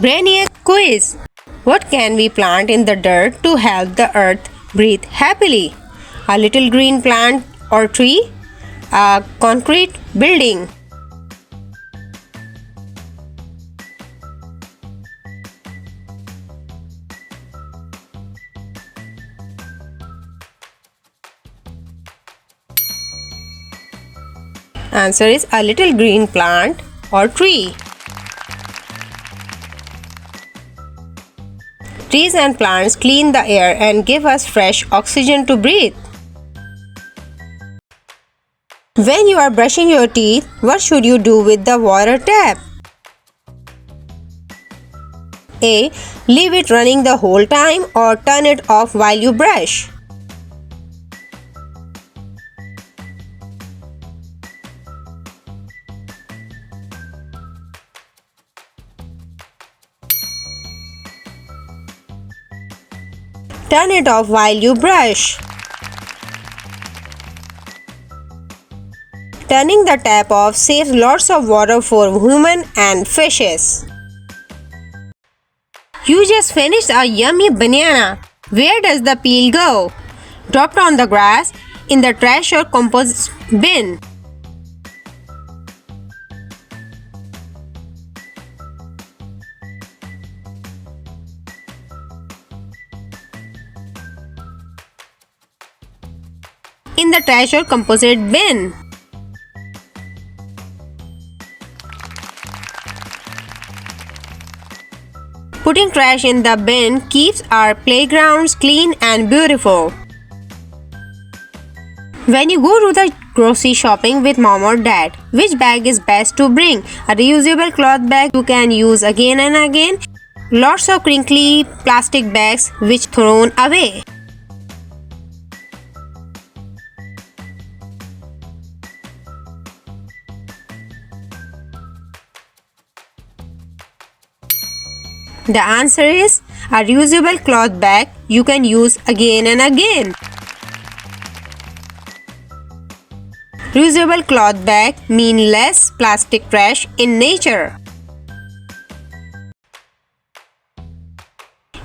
Brainiac quiz. What can we plant in the dirt to help the earth breathe happily? A little green plant or tree? A concrete building? Answer is a little green plant or tree. Trees and plants clean the air and give us fresh oxygen to breathe. When you are brushing your teeth, what should you do with the water tap? A. Leave it running the whole time or turn it off while you brush. Turn it off while you brush. Turning the tap off saves lots of water for humans and fishes. You just finished a yummy banana. Where does the peel go? Dropped on the grass, in the trash or compost bin? In the trash or composite bin. Putting trash in the bin keeps our playgrounds clean and beautiful. When you go to the grocery shopping with mom or dad, which bag is best to bring? A reusable cloth bag you can use again and again. Lots of crinkly plastic bags which thrown away. The answer is a reusable cloth bag you can use again and again. Reusable cloth bag mean less plastic trash in nature.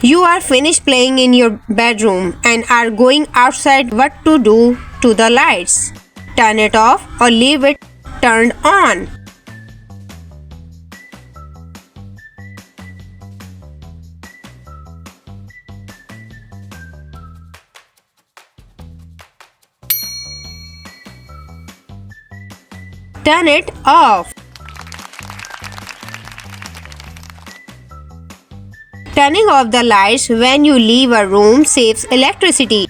You are finished playing in your bedroom and are going outside. What to do to the lights? Turn it off or leave it turned on? Turn it off. Turning off the lights when you leave a room saves electricity.